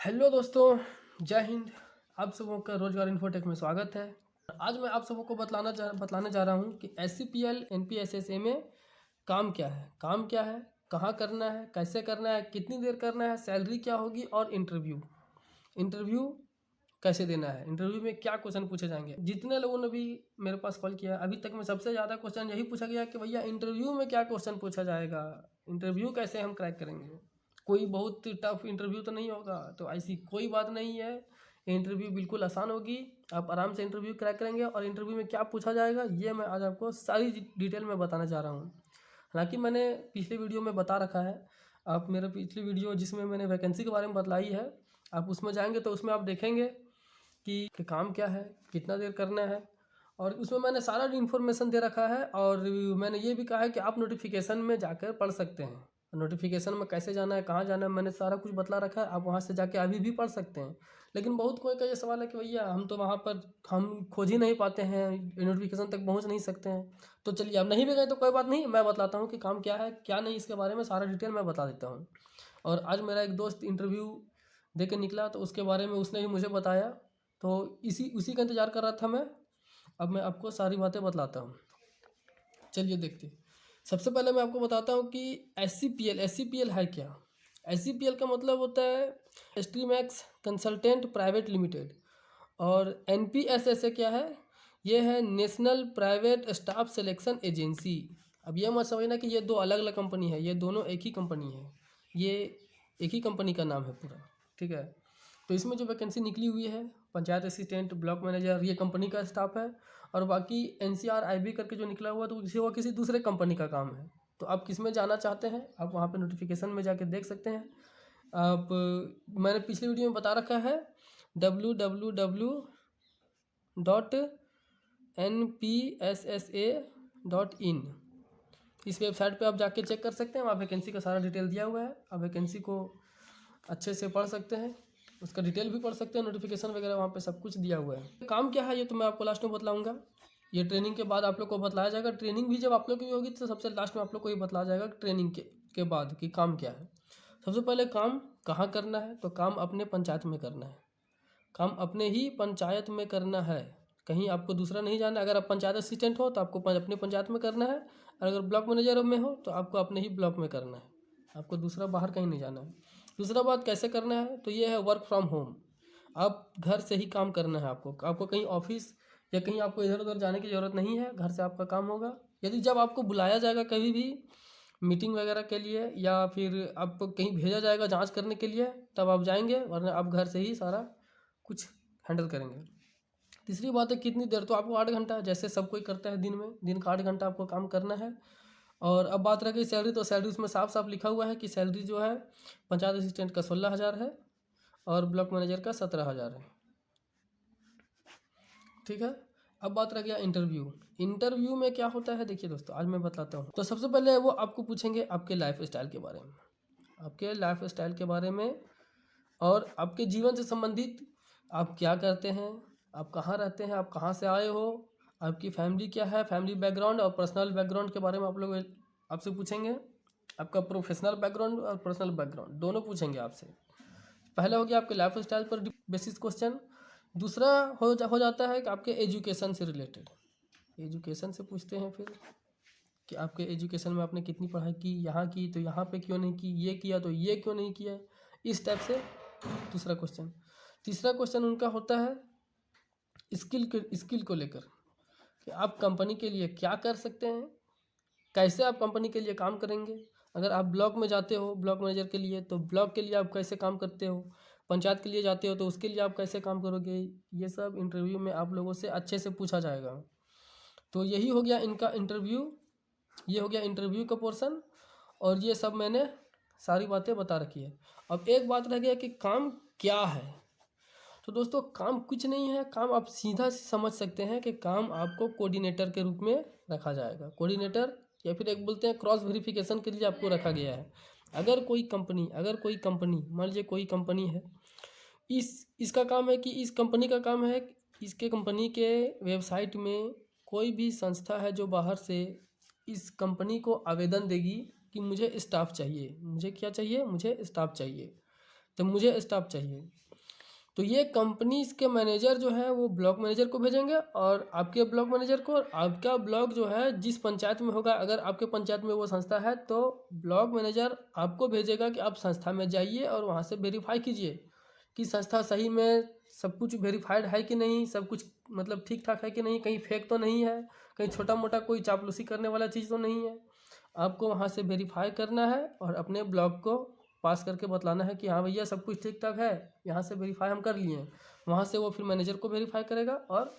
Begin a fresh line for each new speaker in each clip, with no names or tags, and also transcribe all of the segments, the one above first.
Hello दोस्तों, जय हिंद। आप सबों का रोजगार इन्फोटेक में स्वागत है। आज मैं आप सबों को बतलाने जा रहा हूँ कि SCPL NPSSA में काम क्या है, कहाँ करना है, कैसे करना है, कितनी देर करना है, सैलरी क्या होगी और इंटरव्यू कैसे देना है, इंटरव्यू में क्या क्वेश्चन पूछे जाएंगे। जितने लोगों ने भी मेरे पास कॉल किया अभी तक में सबसे ज़्यादा क्वेश्चन यही पूछा गया कि भैया इंटरव्यू में क्या क्वेश्चन पूछा जाएगा, इंटरव्यू कैसे हम क्रैक करेंगे। कोई बहुत टफ इंटरव्यू तो नहीं होगा, तो ऐसी कोई बात नहीं है। इंटरव्यू बिल्कुल आसान होगी, आप आराम से इंटरव्यू क्रैक करेंगे। और इंटरव्यू में क्या पूछा जाएगा ये मैं आज आपको सारी डिटेल में बताने जा रहा हूँ। हालांकि मैंने पिछले वीडियो में बता रखा है, आप मेरा पिछली वीडियो जिसमें मैंने वैकेंसी के बारे में बतलाई है, आप उसमें जाएंगे तो उसमें आप देखेंगे कि काम क्या है, कितना देर करना है, और उसमें मैंने सारा इन्फॉर्मेशन दे रखा है। और मैंने ये भी कहा है कि आप नोटिफिकेशन में जाकर पढ़ सकते हैं। नोटिफिकेशन में कैसे जाना है, कहाँ जाना है, मैंने सारा कुछ बतला रखा है, आप वहाँ से जाके अभी भी पढ़ सकते हैं। लेकिन बहुत कोई का ये सवाल है कि भैया हम तो वहाँ पर हम खोज ही नहीं पाते हैं, नोटिफिकेशन तक पहुँच नहीं सकते हैं। तो चलिए, आप नहीं भी गए तो कोई बात नहीं, मैं बतलाता हूँ कि काम क्या है क्या नहीं, इसके बारे में सारा डिटेल मैं बता देता हूँ। और आज मेरा एक दोस्त इंटरव्यू दे के निकला, तो उसके बारे में उसने भी मुझे बताया, तो उसी का इंतज़ार कर रहा था मैं। अब मैं आपको सारी बातें बतलाता हूँ, चलिए देखते हैं। सबसे पहले मैं आपको बताता हूँ कि एस सी पी एल है क्या। SCPL का मतलब होता है स्ट्रीमैक्स कंसल्टेंट प्राइवेट लिमिटेड। और NPSSA क्या है, ये है national private staff selection agency. अब ये मत समझना कि ये दो अलग अलग कंपनी है, ये दोनों एक ही कंपनी है, ये एक ही कंपनी का नाम है पूरा, ठीक है। तो इसमें जो वैकेंसी निकली हुई है, पंचायत असिस्टेंट, ब्लॉक मैनेजर, ये कंपनी का स्टाफ है। और बाकी NCR IB करके जो निकला हुआ है, तो वो किसी दूसरे कंपनी का काम है। तो आप किस में जाना चाहते हैं, आप वहाँ पे नोटिफिकेशन में जाके देख सकते हैं। आप मैंने पिछले वीडियो में बता रखा है www.npssa.in, इस वेबसाइट पे आप जाके चेक कर सकते हैं। वहाँ वैकेंसी का सारा डिटेल दिया हुआ है, आप वैकेंसी को अच्छे से पढ़ सकते हैं, उसका डिटेल भी पढ़ सकते हैं, नोटिफिकेशन वगैरह वहाँ पे सब कुछ दिया हुआ है। काम क्या है ये तो मैं आपको लास्ट में बतलाऊंगा, ये ट्रेनिंग के बाद आप लोग को बतलाया जाएगा। ट्रेनिंग भी जब आप लोग की होगी तो सबसे लास्ट में आप लोग को ये बतलाया जाएगा ट्रेनिंग के बाद कि काम क्या है। सबसे पहले काम कहाँ करना है, तो काम अपने पंचायत में करना है, काम अपने ही पंचायत में करना है, कहीं आपको दूसरा नहीं जाना है। अगर आप पंचायत असिस्टेंट हो तो आपको अपने पंचायत में करना है, और अगर ब्लॉक मैनेजर में हो तो आपको अपने ही ब्लॉक में करना है, आपको दूसरा बाहर कहीं नहीं जाना है। दूसरा बात कैसे करना है, तो ये है वर्क फ्रॉम होम। आप घर से ही काम करना है, आपको कहीं ऑफिस या कहीं आपको इधर उधर जाने की ज़रूरत नहीं है, घर से आपका काम होगा। यदि जब आपको बुलाया जाएगा कभी भी मीटिंग वगैरह के लिए, या फिर आपको कहीं भेजा जाएगा जांच करने के लिए, तब आप जाएंगे, वरना आप घर से ही सारा कुछ हैंडल करेंगे। तीसरी बात है कितनी देर, तो आपको 8 घंटा जैसे सब कोई करता है, दिन का 8 घंटा आपको काम करना है। और अब बात रह गई सैलरी, तो सैलरी उसमें साफ साफ लिखा हुआ है कि सैलरी जो है पंचायत असिस्टेंट का 16,000 है और ब्लॉक मैनेजर का 17,000 है, ठीक है। अब बात रह गया इंटरव्यू में क्या होता है, देखिए दोस्तों आज मैं बताता हूँ। तो सबसे पहले वो आपको पूछेंगे आपके लाइफ स्टाइल के बारे में, और आपके जीवन से संबंधित, आप क्या करते हैं, आप कहाँ रहते हैं, आप कहाँ से आए हो, आपकी फैमिली क्या है, फैमिली बैकग्राउंड और पर्सनल बैकग्राउंड के बारे में आप लोग आपसे पूछेंगे। आपका प्रोफेशनल बैकग्राउंड और पर्सनल बैकग्राउंड दोनों पूछेंगे आपसे। पहला हो गया आपके लाइफ स्टाइल पर बेसिस क्वेश्चन। दूसरा हो जाता है कि आपके एजुकेशन से रिलेटेड, एजुकेशन से पूछते हैं फिर कि आपके एजुकेशन में आपने कितनी पढ़ाई की, यहाँ की तो यहाँ पे क्यों नहीं की, ये किया तो ये क्यों नहीं किया, इस टाइप से दूसरा क्वेश्चन। तीसरा क्वेश्चन उनका होता है स्किल को लेकर, कि आप कंपनी के लिए क्या कर सकते हैं, कैसे आप कंपनी के लिए काम करेंगे। अगर आप ब्लॉक में जाते हो ब्लॉक मैनेजर के लिए, तो ब्लॉक के लिए आप कैसे काम करते हो, पंचायत के लिए जाते हो तो उसके लिए आप कैसे काम करोगे, ये सब इंटरव्यू में आप लोगों से अच्छे से पूछा जाएगा। तो यही हो गया इनका इंटरव्यू, ये हो गया इंटरव्यू का पोर्शन, और ये सब मैंने सारी बातें बता रखी है। अब एक बात रह गया कि काम क्या है। तो दोस्तों काम कुछ नहीं है, काम आप सीधा से समझ सकते हैं कि काम आपको कोऑर्डिनेटर के रूप में रखा जाएगा, कोऑर्डिनेटर, या फिर एक बोलते हैं क्रॉस वेरिफिकेशन के लिए आपको रखा गया है। अगर कोई कंपनी मान लीजिए कोई कंपनी है, इसका काम है कि इस कंपनी का काम है, इसके कंपनी के वेबसाइट में कोई भी संस्था है जो बाहर से इस कंपनी को आवेदन देगी कि मुझे स्टाफ चाहिए, मुझे क्या चाहिए, मुझे स्टाफ चाहिए। तो मुझे स्टाफ चाहिए। तो ये कंपनी के मैनेजर जो है वो ब्लॉक मैनेजर को भेजेंगे और आपके ब्लॉक मैनेजर को, और आपका ब्लॉक जो है जिस पंचायत में होगा, अगर आपके पंचायत में वो संस्था है तो ब्लॉक मैनेजर आपको भेजेगा कि आप संस्था में जाइए और वहाँ से वेरीफाई कीजिए कि संस्था सही में सब कुछ वेरीफाइड है कि नहीं, सब कुछ मतलब ठीक ठाक है कि नहीं, कहीं फेक तो नहीं है, कहीं छोटा मोटा कोई चापलूसी करने वाला चीज़ तो नहीं है। आपको वहाँ से वेरीफाई करना है और अपने ब्लॉक को पास करके बतलाना है कि हाँ भैया सब कुछ ठीक ठाक है, यहाँ से वेरीफाई हम कर लिए हैं। वहाँ से वो फिर मैनेजर को वेरीफाई करेगा और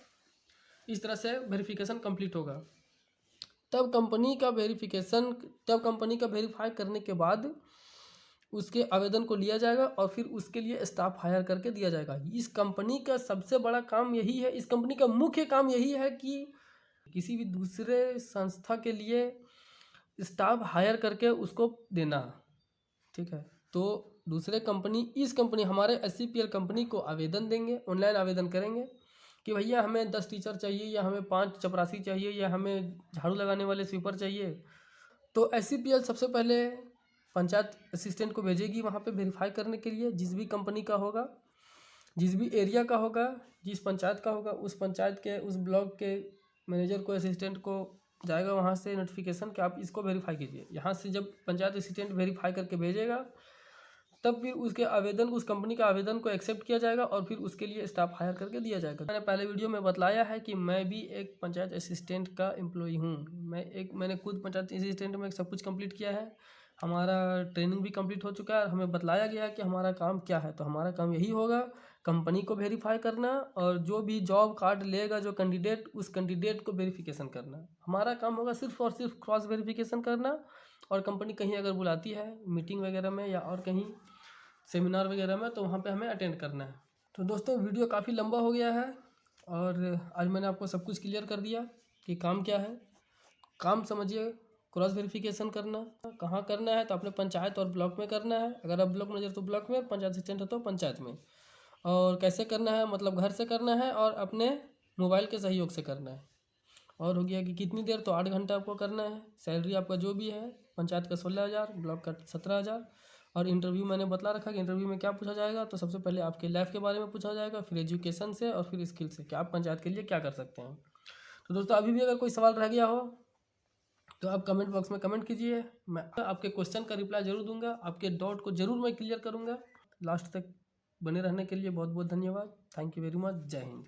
इस तरह से वेरिफिकेशन कंप्लीट होगा। तब कंपनी का वेरीफाई करने के बाद उसके आवेदन को लिया जाएगा और फिर उसके लिए स्टाफ हायर करके दिया जाएगा। इस कंपनी का सबसे बड़ा काम यही है, इस कंपनी का मुख्य काम यही है कि किसी भी दूसरे संस्था के लिए स्टाफ हायर करके उसको देना, ठीक है। तो दूसरे कंपनी इस कंपनी हमारे SCPL कंपनी को आवेदन देंगे, ऑनलाइन आवेदन करेंगे कि भैया हमें 10 टीचर चाहिए, या हमें 5 चपरासी चाहिए, या हमें झाड़ू लगाने वाले स्वीपर चाहिए। तो SCPL सबसे पहले पंचायत असिस्टेंट को भेजेगी वहाँ पे वेरीफाई करने के लिए, जिस भी कंपनी का होगा, जिस भी एरिया का होगा, जिस पंचायत का होगा, उस पंचायत के उस ब्लॉक के मैनेजर को, असिस्टेंट को जाएगा वहाँ से नोटिफिकेशन कि आप इसको वेरीफाई कीजिए। यहाँ से जब पंचायत असिस्टेंट वेरीफाई करके भेजेगा तब फिर उसके आवेदन, उस कंपनी का आवेदन को एक्सेप्ट किया जाएगा और फिर उसके लिए स्टाफ हायर करके दिया जाएगा। मैंने पहले वीडियो में बतलाया है कि मैं भी एक पंचायत असिस्टेंट का एम्प्लॉई हूँ। मैंने खुद पंचायत असिस्टेंट में सब कुछ कंप्लीट किया है, हमारा ट्रेनिंग भी कंप्लीट हो चुका है, हमें बतलाया गया है कि हमारा काम क्या है। तो हमारा काम यही होगा, कंपनी को वेरीफाई करना और जो भी जॉब कार्ड लेगा जो कैंडिडेट, उस कैंडिडेट को वेरिफिकेशन करना। हमारा काम होगा सिर्फ और सिर्फ क्रॉस वेरिफिकेशन करना। और कंपनी कहीं अगर बुलाती है मीटिंग वगैरह में या और कहीं सेमिनार वगैरह में, तो वहाँ पे हमें अटेंड करना है। तो दोस्तों वीडियो काफ़ी लंबा हो गया है और आज मैंने आपको सब कुछ क्लियर कर दिया कि काम क्या है। काम समझिए, क्रॉस वेरिफिकेशन करना कहाँ करना है, तो अपने पंचायत और ब्लॉक में करना है। अगर आप ब्लॉक मैनेजर तो ब्लॉक में, पंचायत असिस्टेंट है तो पंचायत में। और कैसे करना है, मतलब घर से करना है और अपने मोबाइल के सहयोग से करना है। और हो गया कि कितनी देर, तो 8 घंटा आपको करना है। सैलरी आपका जो भी है, पंचायत का 16,000, ब्लॉक का 17,000। और इंटरव्यू मैंने बतला रखा कि इंटरव्यू में क्या पूछा जाएगा। तो सबसे पहले आपके लाइफ के बारे में पूछा जाएगा, फिर एजुकेशन से और फिर स्किल से कि आप पंचायत के लिए क्या कर सकते हैं। तो दोस्तों अभी भी अगर कोई सवाल रह गया हो तो आप कमेंट बॉक्स में कमेंट कीजिए, मैं आपके क्वेश्चन का रिप्लाई जरूर दूंगा, आपके डाउट को जरूर मैं क्लियर करूंगा। लास्ट तक बने रहने के लिए बहुत बहुत धन्यवाद। Thank you very much. जय हिंद।